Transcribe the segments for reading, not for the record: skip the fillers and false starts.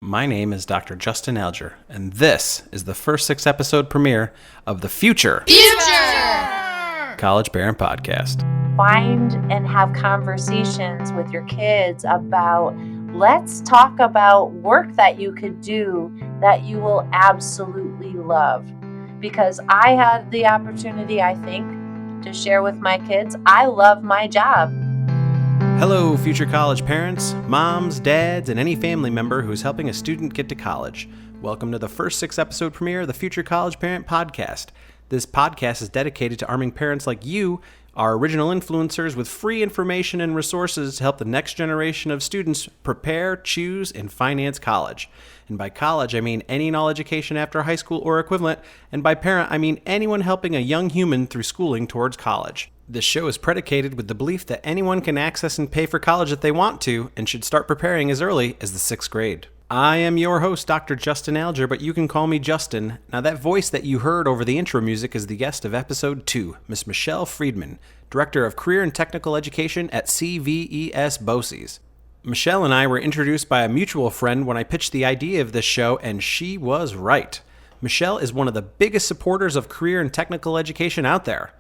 My name is Dr. Justin Alger, and this is the first 6-episode premiere of the Future College Parent Podcast. Find and have conversations with your kids about, let's talk about work that you could do that you will absolutely love. Because I had the opportunity, I think, to share with my kids, I love my job. Hello, future college parents, moms, dads, and any family member who's helping a student get to college. Welcome to the first 6-episode premiere of the Future College Parent Podcast. This podcast is dedicated to arming parents like you, our original influencers, with free information and resources to help the next generation of students prepare, choose, and finance college. And by college, I mean any knowledge education after high school or equivalent, and by parent, I mean anyone helping a young human through schooling towards college. This show is predicated with the belief that anyone can access and pay for college if they want to, and should start preparing as early as the 6th grade. I am your host, Dr. Justin Alger, but you can call me Justin. Now, that voice that you heard over the intro music is the guest of episode 2, Miss Michelle Freidman, Director of Career and Technical Education at CVES BOCES. Michelle and I were introduced by a mutual friend when I pitched the idea of this show, and she was right. Michelle is one of the biggest supporters of career and technical education out there.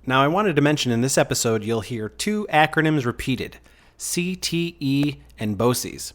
Now, I wanted to mention in this episode, you'll hear 2 acronyms repeated, CTE and BOCES.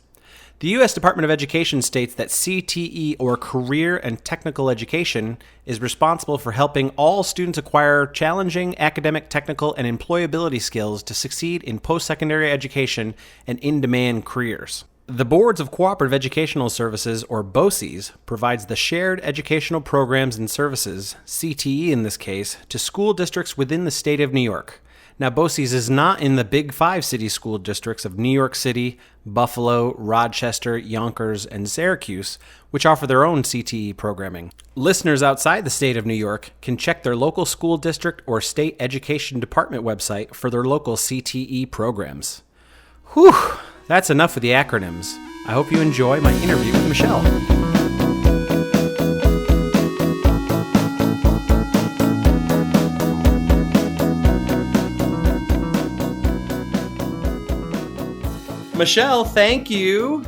The U.S. Department of Education states that CTE, or Career and Technical Education, is responsible for helping all students acquire challenging academic, technical, and employability skills to succeed in post-secondary education and in-demand careers. The Boards of Cooperative Educational Services, or BOCES, provides the shared educational programs and services, CTE in this case, to school districts within the state of New York. Now, BOCES is not in the Big 5 city school districts of New York City, Buffalo, Rochester, Yonkers, and Syracuse, which offer their own CTE programming. Listeners outside the state of New York can check their local school district or state education department website for their local CTE programs. Whew! That's enough with the acronyms. I hope you enjoy my interview with Michelle. Michelle, thank you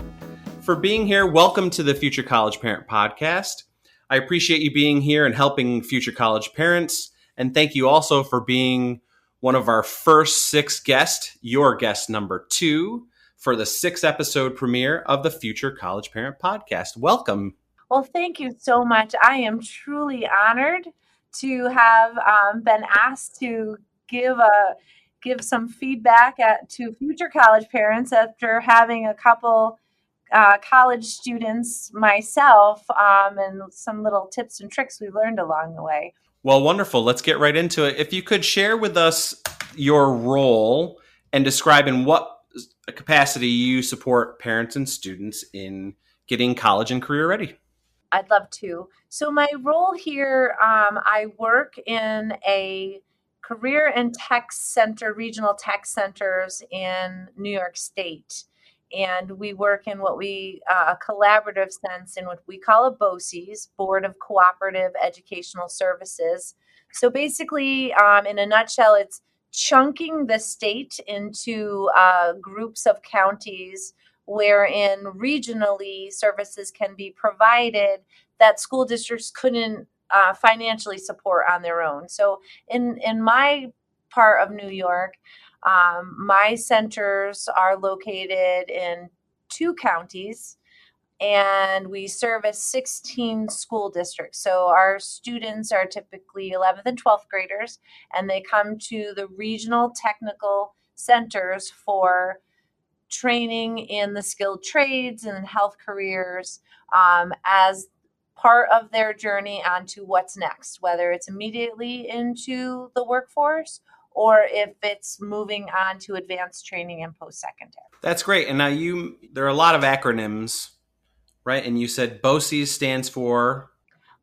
for being here. Welcome to the Future College Parent Podcast. I appreciate you being here and helping future college parents. And thank you also for being one of our first 6 guests, your guest number 2, for the 6-episode premiere of the Future College Parent Podcast. Welcome. Well, thank you so much. I am truly honored to have been asked to give some feedback to future college parents after having a couple college students myself, and some little tips and tricks we learned along the way. Well, wonderful. Let's get right into it. If you could share with us your role and describe in what capacity you support parents and students in getting college and career ready. I'd love to. So my role here, I work in a career and tech center, regional tech centers in New York State. And we work in what we, a collaborative sense in what we call a BOCES, Board of Cooperative Educational Services. So basically, in a nutshell, it's chunking the state into groups of counties wherein regionally services can be provided that school districts couldn't financially support on their own. So in my part of New York, my centers are located in 2 counties, and we service 16 school districts. So our students are typically 11th and 12th graders, and they come to the regional technical centers for training in the skilled trades and health careers as part of their journey onto what's next, whether it's immediately into the workforce or if it's moving on to advanced training and post-secondary. That's great. And now there are a lot of acronyms, right? And you said BOCES stands for?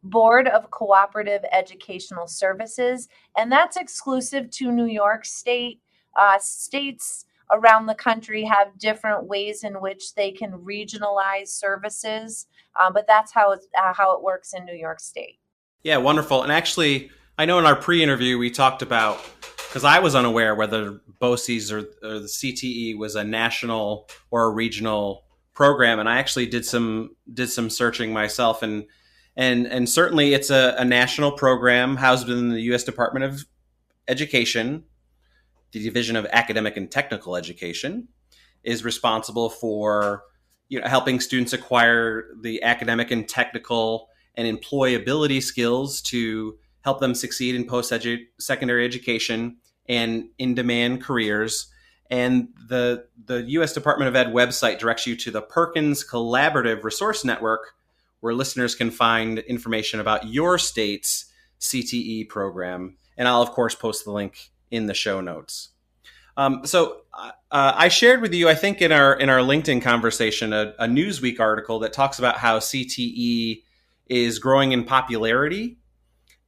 Board of Cooperative Educational Services, and that's exclusive to New York State. States around the country have different ways in which they can regionalize services, but that's how it works in New York State. Yeah, wonderful. And actually, I know in our pre-interview we talked about, because I was unaware whether BOCES or the CTE was a national or a regional program, and I actually did some searching myself, and certainly it's a national program housed within the U.S. Department of Education. The Division of Academic and Technical Education is responsible for helping students acquire the academic and technical and employability skills to help them succeed in post-secondary education and in-demand careers. And the U.S. Department of Ed website directs you to the Perkins Collaborative Resource Network, where listeners can find information about your state's CTE program. And I'll, of course, post the link in the show notes. So I shared with you, I think in our LinkedIn conversation, a Newsweek article that talks about how CTE is growing in popularity,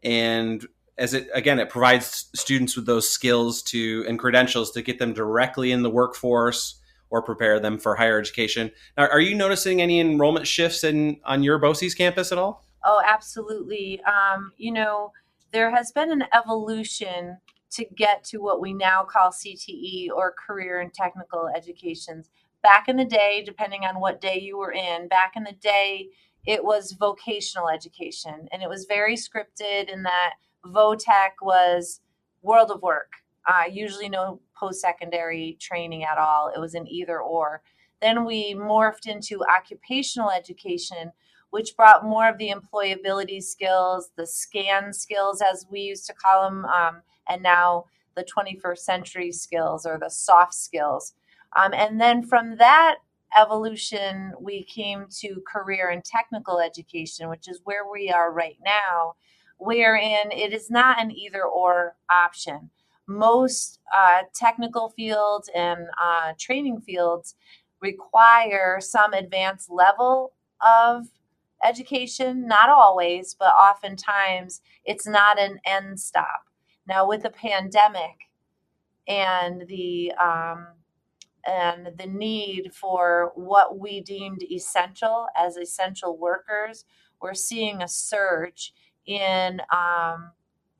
and as it provides students with those skills and credentials to get them directly in the workforce or prepare them for higher education. Now, are you noticing any enrollment shifts on your BOCES campus at all? Oh, absolutely. There has been an evolution to get to what we now call CTE, or career and technical educations. Back in the day, depending on what day you were in, back in the day, it was vocational education, and it was very scripted in that VOTEC was world of work. Usually no post-secondary training at all. It was an either or. Then we morphed into occupational education, which brought more of the employability skills, the SCAN skills, as we used to call them, and now the 21st century skills, or the soft skills. And then from that evolution, we came to career and technical education, which is where we are right now, wherein it is not an either or option. Most technical fields and training fields require some advanced level of education, not always, but oftentimes it's not an end stop. Now, with the pandemic and the need for what we deemed essential as essential workers, we're seeing a surge in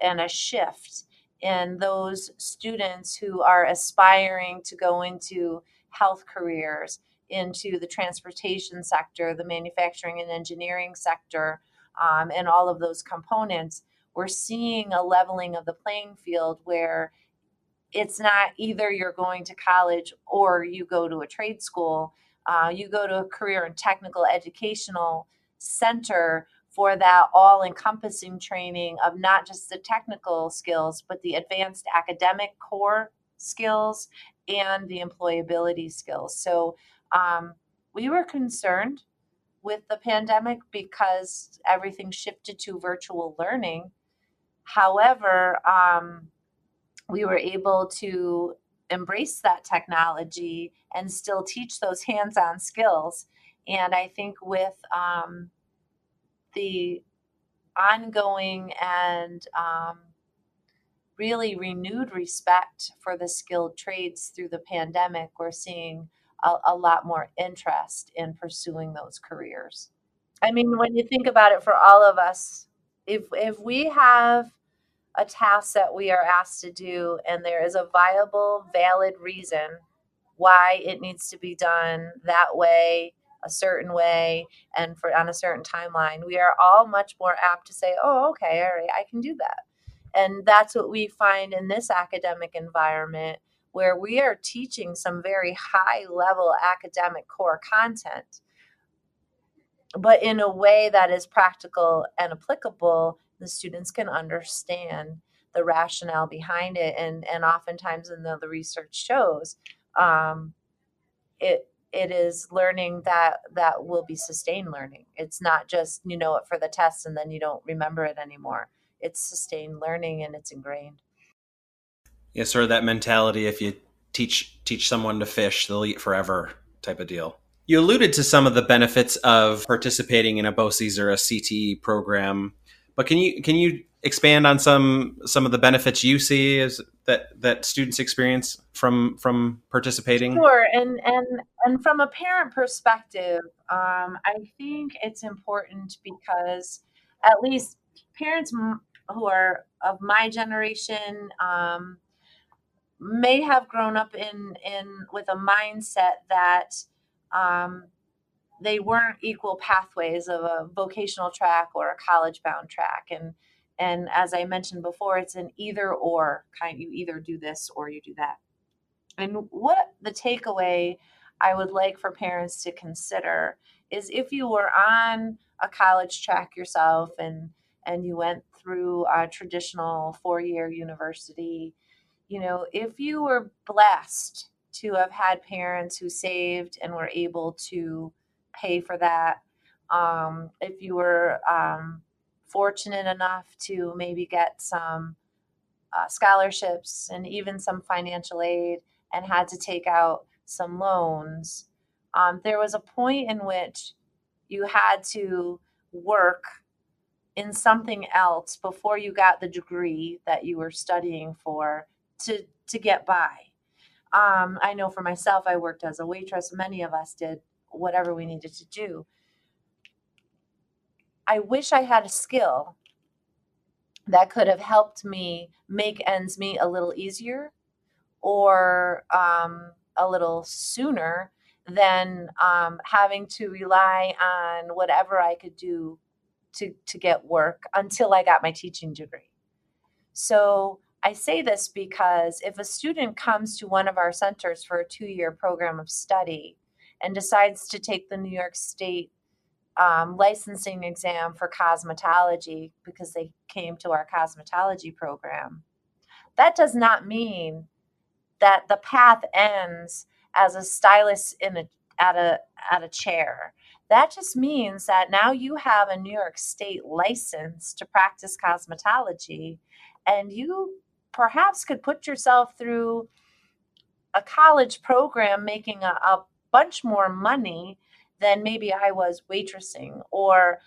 and a shift in those students who are aspiring to go into health careers, into the transportation sector, the manufacturing and engineering sector, and all of those components. We're seeing a leveling of the playing field where it's not either you're going to college or you go to a trade school. You go to a career and technical educational center for that all-encompassing training of not just the technical skills, but the advanced academic core skills and the employability skills. So we were concerned with the pandemic because everything shifted to virtual learning. However, we were able to embrace that technology and still teach those hands-on skills. And I think with the ongoing and really renewed respect for the skilled trades through the pandemic, we're seeing a lot more interest in pursuing those careers. I mean, when you think about it, for all of us, if we have a task that we are asked to do and there is a viable, valid reason why it needs to be done that way, a certain way, and on a certain timeline, we are all much more apt to say, oh, okay, all right, I can do that. And that's what we find in this academic environment, where we are teaching some very high level academic core content, but in a way that is practical and applicable. The students can understand the rationale behind it. And oftentimes, and the research shows, it is learning that will be sustained learning. It's not just you know it for the test and then you don't remember it anymore. It's sustained learning, and it's ingrained. Yeah, sort of that mentality, if you teach someone to fish, they'll eat forever type of deal. You alluded to some of the benefits of participating in a BOCES or a CTE program, but can you expand on some of the benefits you see as that students experience from participating? Sure, and from a parent perspective, I think it's important because at least parents who are of my generation may have grown up in with a mindset that they weren't equal pathways of a vocational track or a college bound track. And as I mentioned before, it's an either or kind. You either do this or you do that. And what the takeaway I would like for parents to consider is, if you were on a college track yourself and you went through a traditional 4-year university, if you were blessed to have had parents who saved and were able to pay for that, if you were fortunate enough to maybe get some scholarships and even some financial aid and had to take out some loans, there was a point in which you had to work in something else before you got the degree that you were studying for to get by. I know for myself, I worked as a waitress. Many of us did whatever we needed to do. I wish I had a skill that could have helped me make ends meet a little easier or a little sooner than having to rely on whatever I could do to get work until I got my teaching degree. So I say this because if a student comes to one of our centers for a 2-year program of study and decides to take the New York State licensing exam for cosmetology because they came to our cosmetology program, that does not mean that the path ends as a stylist at a chair. That just means that now you have a New York State license to practice cosmetology, and you perhaps could put yourself through a college program making a bunch more money than maybe I was waitressing or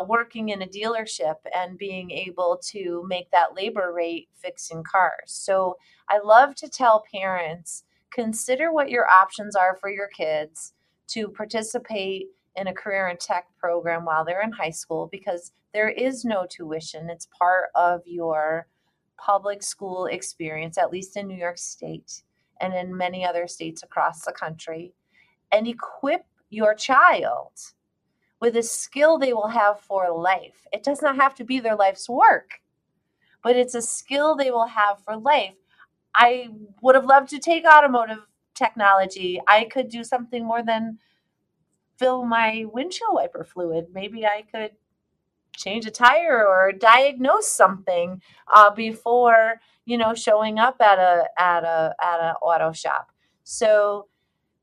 working in a dealership and being able to make that labor rate fixing cars. So I love to tell parents, consider what your options are for your kids to participate in a career and tech program while they're in high school, because there is no tuition. It's part of your public school experience, at least in New York State and in many other states across the country. And equip your child with a skill they will have for life. It does not have to be their life's work, but it's a skill they will have for life. I would have loved to take automotive technology. I could do something more than fill my windshield wiper fluid. Maybe I could change a tire or diagnose something before showing up at a auto shop. So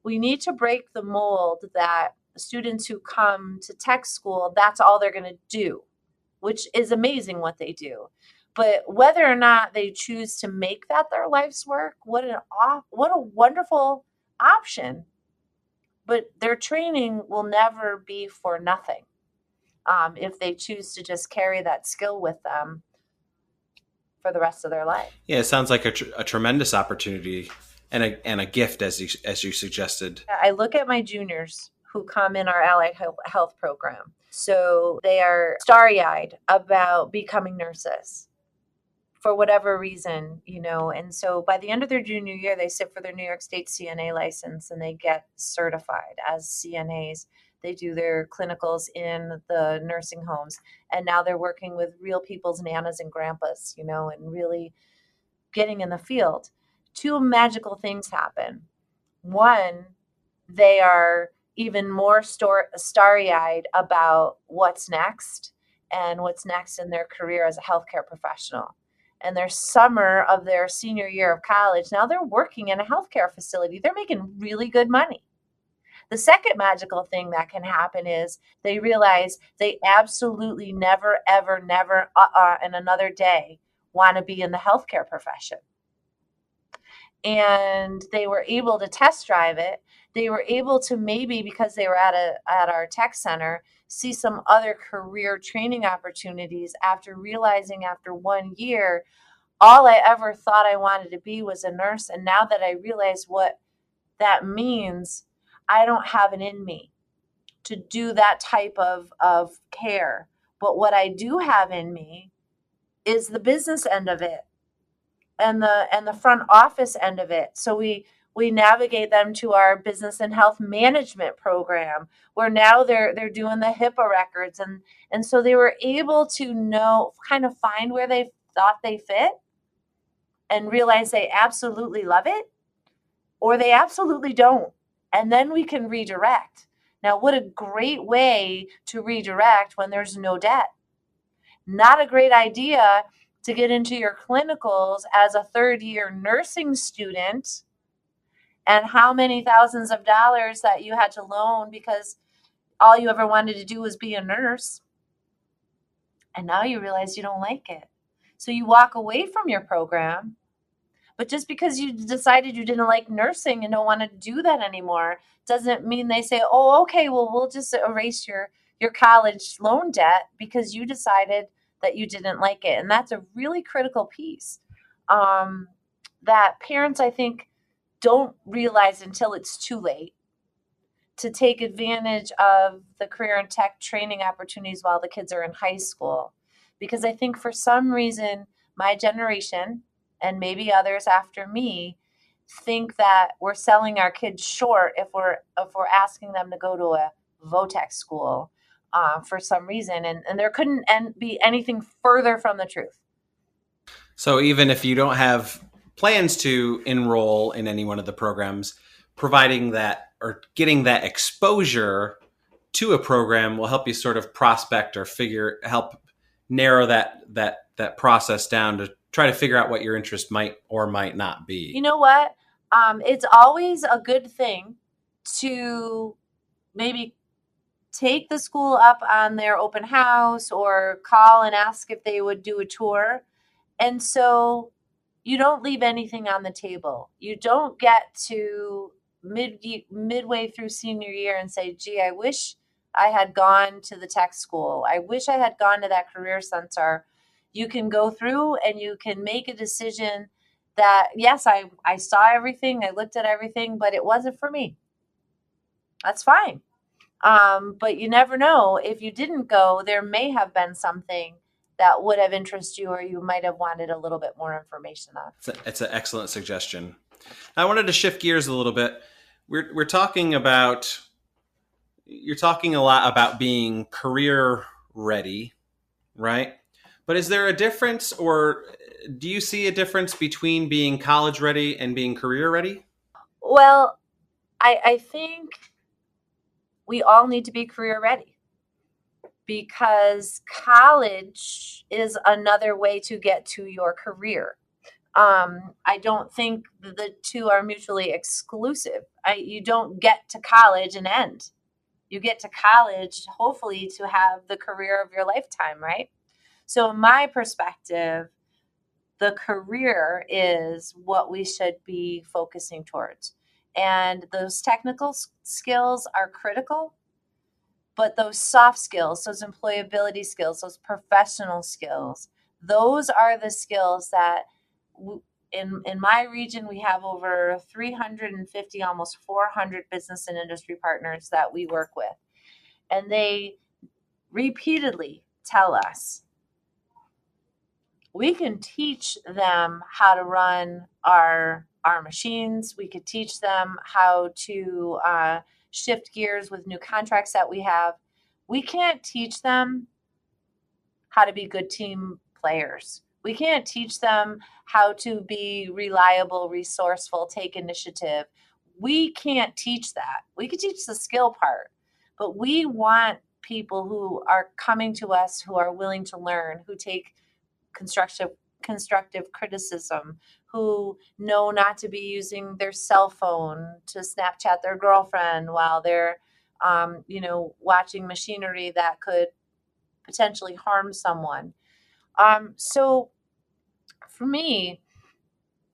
we need to break the mold that students who come to tech school, that's all they're going to do, which is amazing what they do. But whether or not they choose to make that their life's work, what a wonderful option. But their training will never be for nothing if they choose to just carry that skill with them for the rest of their life. Yeah, it sounds like a tremendous opportunity and a gift, as you suggested. I look at my juniors who come in our allied health program. So they are starry-eyed about becoming nurses for whatever reason, and so by the end of their junior year, they sit for their New York State CNA license and they get certified as CNAs. They do their clinicals in the nursing homes, and now they're working with real people's nanas and grandpas, and really getting in the field. 2 magical things happen. One, they are even more starry-eyed about what's next and what's next in their career as a healthcare professional. And their summer of their senior year of college, now they're working in a healthcare facility. They're making really good money. The second magical thing that can happen is they realize they absolutely never, ever, never, in another day want to be in the healthcare profession. And they were able to test drive it. They were able to, maybe because they were at our tech center, see some other career training opportunities after realizing after 1 year, all I ever thought I wanted to be was a nurse. And now that I realize what that means, I don't have it in me to do that type of care. But what I do have in me is the business end of it and the front office end of it. So we We navigate them to our business and health management program, where now they're doing the HIPAA records, and so they were able to know, kind of find where they thought they fit and realize they absolutely love it or they absolutely don't. And then we can redirect. Now, what a great way to redirect when there's no debt. Not a great idea to get into your clinicals as a third year nursing student and how many thousands of dollars that you had to loan because all you ever wanted to do was be a nurse. And now you realize you don't like it. So you walk away from your program. But just because you decided you didn't like nursing and don't want to do that anymore doesn't mean they say, oh, okay, well, we'll just erase your college loan debt because you decided that you didn't like it. And that's a really critical piece that parents, I think, don't realize until it's too late to take advantage of the career and tech training opportunities while the kids are in high school. Because I think for some reason, my generation, and maybe others after me, think that we're selling our kids short if we're asking them to go to a VOTEC school for some reason, and there couldn't be anything further from the truth. So even if you don't have plans to enroll in any one of the programs, providing that or getting that exposure to a program will help you sort of prospect or help narrow that process down to try to figure out what your interest might or might not be. You know what? It's always a good thing to maybe take the school up on their open house or call and ask if they would do a tour. And so you don't leave anything on the table. You don't get to midway through senior year and say, gee, I wish I had gone to the tech school. I wish I had gone to that career center. You can go through and you can make a decision that, yes, I saw everything, I looked at everything, but it wasn't for me. That's fine. But you never know. If you didn't go, there may have been something that would have interested you or you might have wanted a little bit more information on. It's an excellent suggestion. I wanted to shift gears a little bit. We're talking about, you're talking a lot about being career ready, right? But is there a difference, or do you see a difference between being college ready and being career ready? Well, I think we all need to be career ready because college is another way to get to your career. I don't think the two are mutually exclusive. You don't get to college and end. You get to college, hopefully, to have the career of your lifetime, right? So, in my perspective, the career is what we should be focusing towards. And those technical skills are critical, but those soft skills, those employability skills, those professional skills, those are the skills that in my region, we have over 350, almost 400 business and industry partners that we work with. And they repeatedly tell us, we can teach them how to run our machines. We could teach them how to shift gears with new contracts that we have. We can't teach them how to be good team players. We can't teach them how to be reliable, resourceful, take initiative. We can't teach that. We could teach the skill part, but we want people who are coming to us who are willing to learn, who take constructive criticism, who know not to be using their cell phone to Snapchat their girlfriend while they're watching machinery that could potentially harm someone. So for me,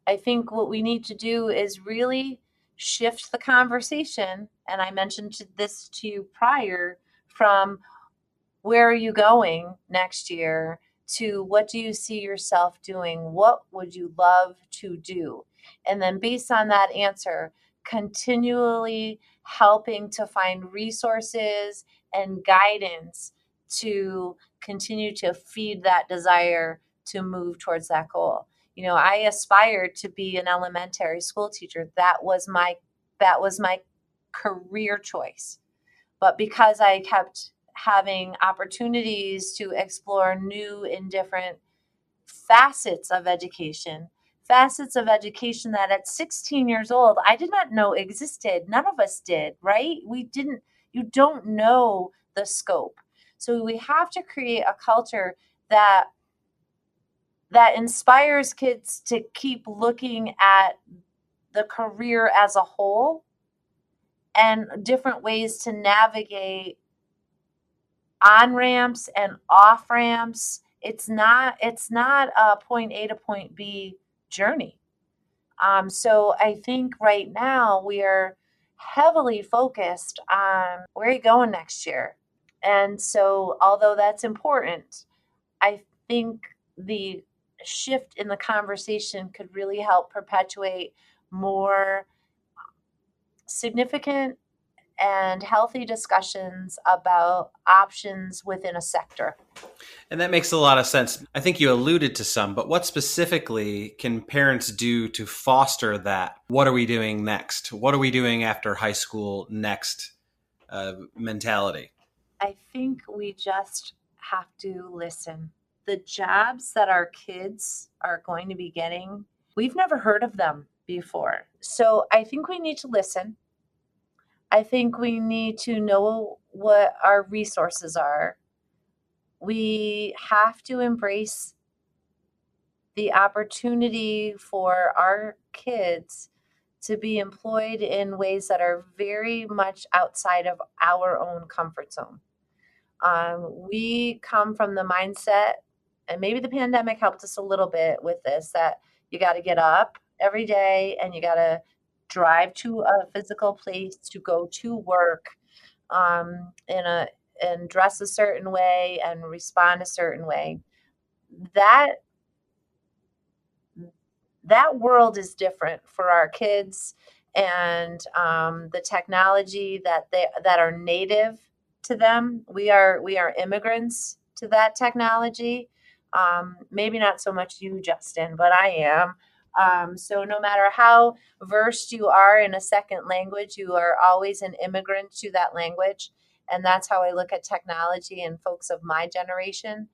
I think what we need to do is really shift the conversation. And I mentioned this to you prior, from where are you going next year to what do you see yourself doing? What would you love to do? And then based on that answer, continually helping to find resources and guidance to continue to feed that desire to move towards that goal. I aspired to be an elementary school teacher. That was my career choice. But because I kept having opportunities to explore new and different facets of education, that at 16 years old, I did not know existed. None of us did, right? You don't know the scope. So we have to create a culture that inspires kids to keep looking at the career as a whole and different ways to navigate on ramps and off ramps. It's not a point A to point B journey. So I think right now we are heavily focused on where are you going next year. And so although that's important, I think the shift in the conversation could really help perpetuate more significant and healthy discussions about options within a sector. And that makes a lot of sense. I think you alluded to some, but what specifically can parents do to foster that? What are we doing next? What are we doing after high school next mentality? I think we just have to listen. The jobs that our kids are going to be getting, we've never heard of them before. So I think we need to listen. I think we need to know what our resources are. We have to embrace the opportunity for our kids to be employed in ways that are very much outside of our own comfort zone. We come from the mindset, and maybe the pandemic helped us a little bit with this, that you got to get up every day and you got to drive to a physical place to go to work, and dress a certain way and respond a certain way. That world is different for our kids, and the technology that are native to them. We are immigrants to that technology. Maybe not so much you, Justin, but I am. So no matter how versed you are in a second language, you are always an immigrant to that language. And that's how I look at technology and folks of my generation.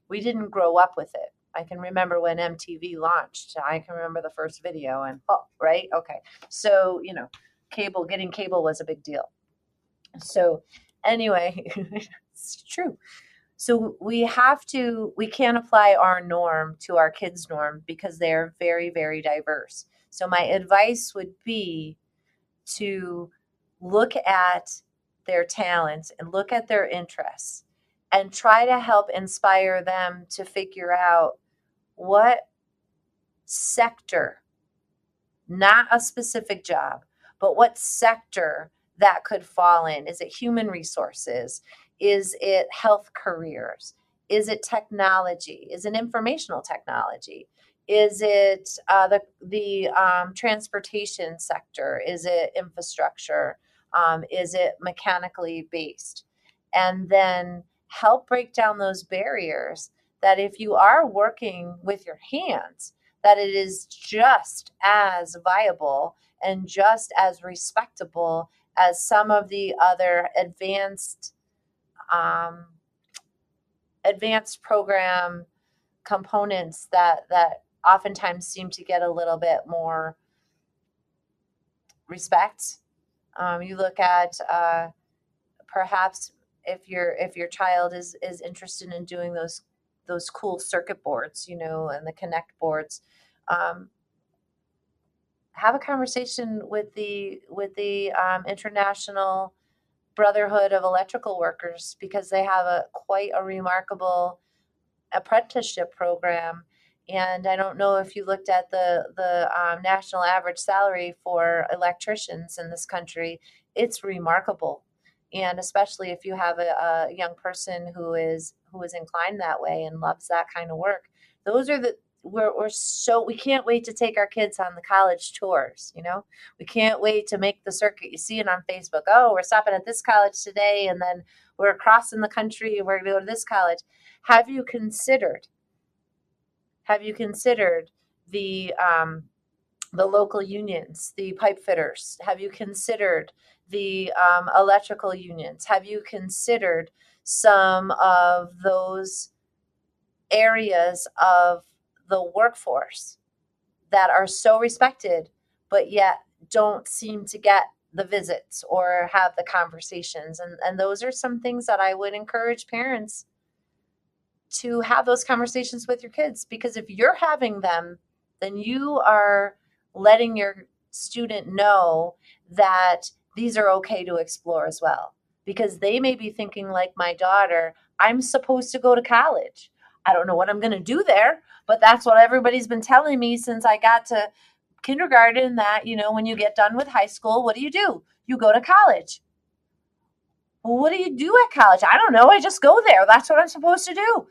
We didn't grow up with it. I can remember when MTV launched. I can remember the first video and right? Okay. So, getting cable was a big deal. So anyway, it's true. So we can't apply our norm to our kids' norm because they're very, very diverse. So my advice would be to look at their talents and look at their interests and try to help inspire them to figure out what sector, not a specific job, but what sector that could fall in. Is it human resources? Is it health careers? Is it technology? Is it informational technology? Is it the transportation sector? Is it infrastructure? Is it mechanically based? And then help break down those barriers, that if you are working with your hands, that it is just as viable and just as respectable as some of the other advanced program components that oftentimes seem to get a little bit more respect. You look at perhaps if your child is interested in doing those cool circuit boards, and the Connect boards, have a conversation with the International Brotherhood of Electrical Workers, because they have quite a remarkable apprenticeship program. And I don't know if you looked at the national average salary for electricians in this country. It's remarkable. And especially if you have a young person who is inclined that way and loves that kind of work. We can't wait to take our kids on the college tours. We can't wait to make the circuit. You see it on Facebook. Oh, we're stopping at this college today, and then we're crossing the country and we're going to go to this college. Have you considered Have you considered the local unions, the pipe fitters? Have you considered the electrical unions? Have you considered some of those areas of the workforce that are so respected, but yet don't seem to get the visits or have the conversations? And those are some things that I would encourage parents to have those conversations with your kids, because if you're having them, then you are letting your student know that these are okay to explore as well. Because they may be thinking, like my daughter, I'm supposed to go to college. I don't know what I'm going to do there, but that's what everybody's been telling me since I got to kindergarten, that, when you get done with high school, what do? You go to college. Well, what do you do at college? I don't know. I just go there. That's what I'm supposed to do.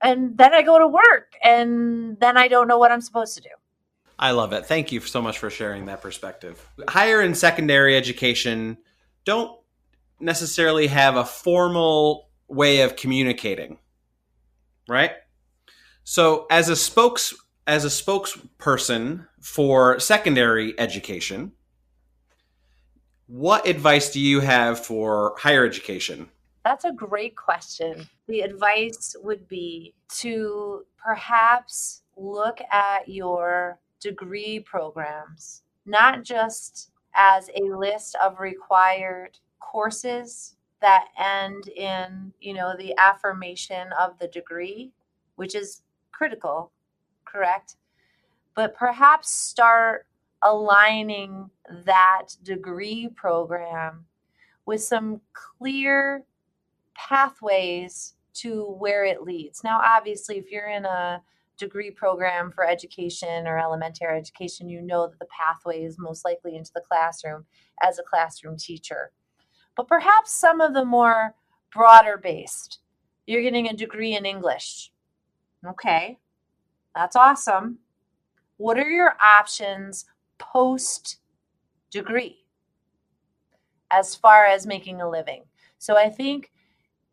And then I go to work, and then I don't know what I'm supposed to do. I love it. Thank you so much for sharing that perspective. Higher and secondary education don't necessarily have a formal way of communicating, right? So as a spokesperson for secondary education, what advice do you have for higher education? That's a great question. The advice would be to perhaps look at your degree programs, not just as a list of required courses that end in, the affirmation of the degree, which is critical, correct? But perhaps start aligning that degree program with some clear pathways to where it leads. Now, obviously, if you're in a degree program for education or elementary education, you know that the pathway is most likely into the classroom as a classroom teacher. But perhaps some of the more broader based, you're getting a degree in English. Okay, that's awesome. What are your options post degree as far as making a living? So I think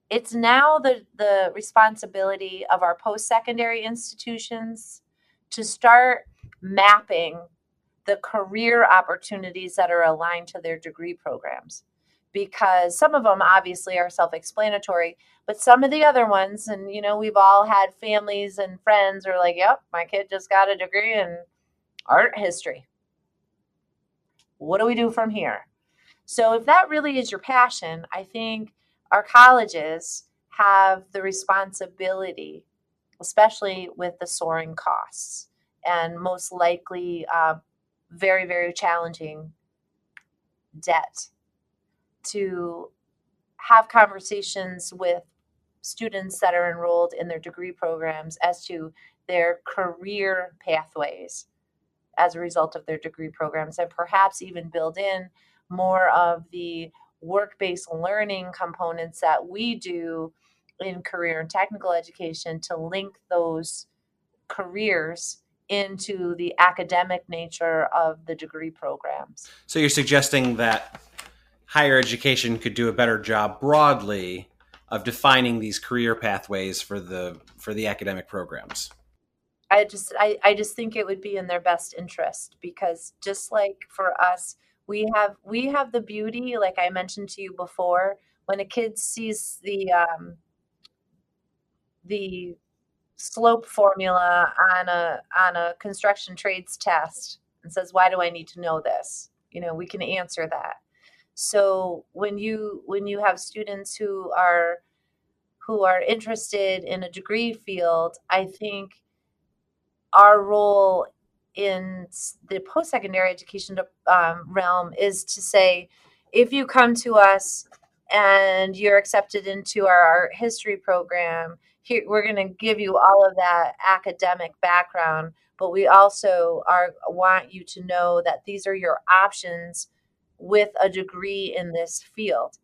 it's now the responsibility of our post-secondary institutions to start mapping the career opportunities that are aligned to their degree programs, because some of them obviously are self-explanatory, but some of the other ones, and we've all had families and friends who are like, yep, my kid just got a degree in art history. What do we do from here? So if that really is your passion, I think our colleges have the responsibility, especially with the soaring costs and most likely very, very challenging debt, to have conversations with students that are enrolled in their degree programs as to their career pathways as a result of their degree programs, and perhaps even build in more of the work-based learning components that we do in career and technical education to link those careers into the academic nature of the degree programs. So you're suggesting that higher education could do a better job broadly of defining these career pathways for the academic programs. I just think it would be in their best interest, because just like for us, we have the beauty, like I mentioned to you before, when a kid sees the slope formula on a construction trades test and says, why do I need to know this? We can answer that. So when you have students who are interested in a degree field, I think our role in the post-secondary education realm is to say, if you come to us and you're accepted into our art history program, here we're going to give you all of that academic background, but we also want you to know that these are your options with a degree in this field.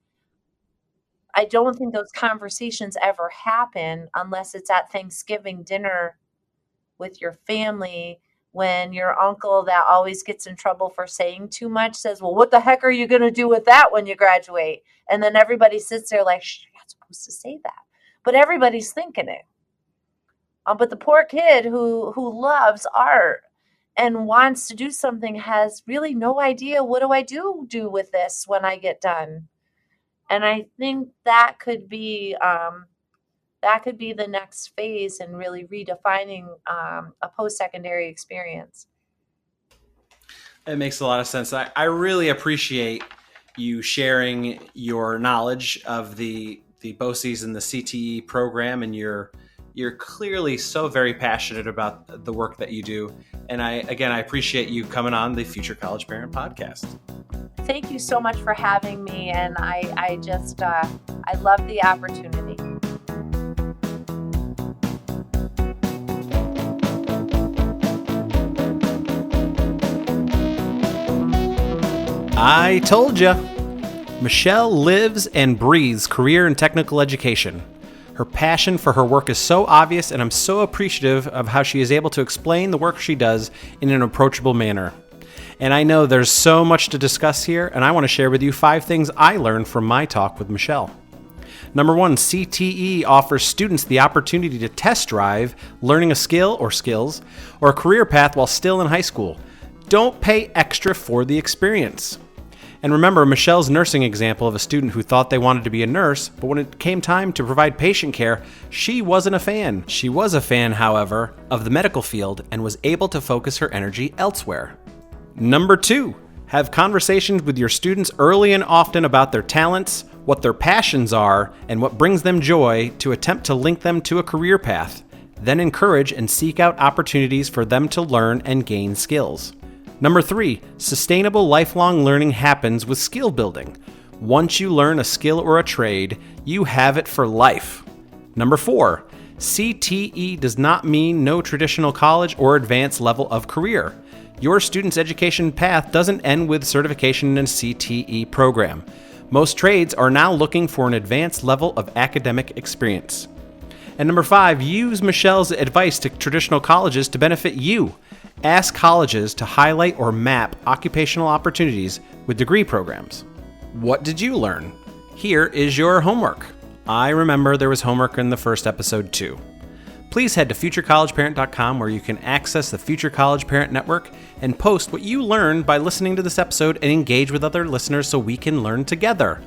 I don't think those conversations ever happen unless it's at Thanksgiving dinner with your family, when your uncle that always gets in trouble for saying too much says, well, what the heck are you going to do with that when you graduate? And then everybody sits there like, you're not supposed to say that. But everybody's thinking it. But the poor kid who loves art and wants to do something has really no idea, what do I do with this when I get done? And I think that could be the next phase in really redefining a post-secondary experience. It makes a lot of sense. I really appreciate you sharing your knowledge of the BOCES and the CTE program, and you're clearly so very passionate about the work that you do. And I appreciate you coming on the Future College Parent Podcast. Thank you so much for having me, and I love the opportunity. I told ya. Michelle lives and breathes career and technical education. Her passion for her work is so obvious, and I'm so appreciative of how she is able to explain the work she does in an approachable manner. And I know there's so much to discuss here, and I want to share with you 5 things I learned from my talk with Michelle. Number 1, CTE offers students the opportunity to test drive learning a skill or skills or a career path while still in high school. Don't pay extra for the experience. And remember Michelle's nursing example of a student who thought they wanted to be a nurse, but when it came time to provide patient care, she wasn't a fan. She was a fan, however, of the medical field and was able to focus her energy elsewhere. Number 2, have conversations with your students early and often about their talents, what their passions are, and what brings them joy to attempt to link them to a career path. Then encourage and seek out opportunities for them to learn and gain skills. Number 3, sustainable lifelong learning happens with skill building. Once you learn a skill or a trade, you have it for life. Number 4, CTE does not mean no traditional college or advanced level of career. Your student's education path doesn't end with certification in a CTE program. Most trades are now looking for an advanced level of academic experience. And number 5, use Michelle's advice to traditional colleges to benefit you. Ask colleges to highlight or map occupational opportunities with degree programs. What did you learn? Here is your homework. I remember there was homework in the first episode too. Please head to futurecollegeparent.com where you can access the Future College Parent Network and post what you learned by listening to this episode and engage with other listeners so we can learn together.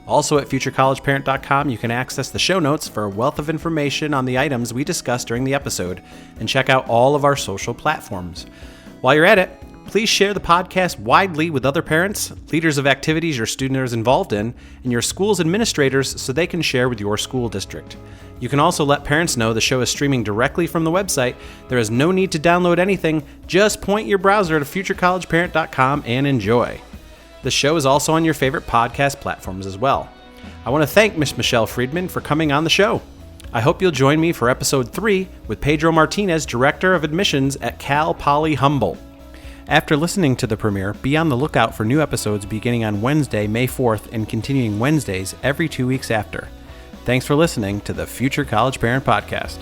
Also at futurecollegeparent.com, you can access the show notes for a wealth of information on the items we discussed during the episode and check out all of our social platforms. While you're at it, please share the podcast widely with other parents, leaders of activities your student is involved in, and your school's administrators so they can share with your school district. You can also let parents know the show is streaming directly from the website. There is no need to download anything. Just point your browser to futurecollegeparent.com and enjoy. The show is also on your favorite podcast platforms as well. I want to thank Miss Michelle Freidman for coming on the show. I hope you'll join me for episode 3 with Pedro Martinez, Director of Admissions at Cal Poly Humboldt. After listening to the premiere, be on the lookout for new episodes beginning on Wednesday, May 4th, and continuing Wednesdays every 2 weeks after. Thanks for listening to the Future College Parent Podcast.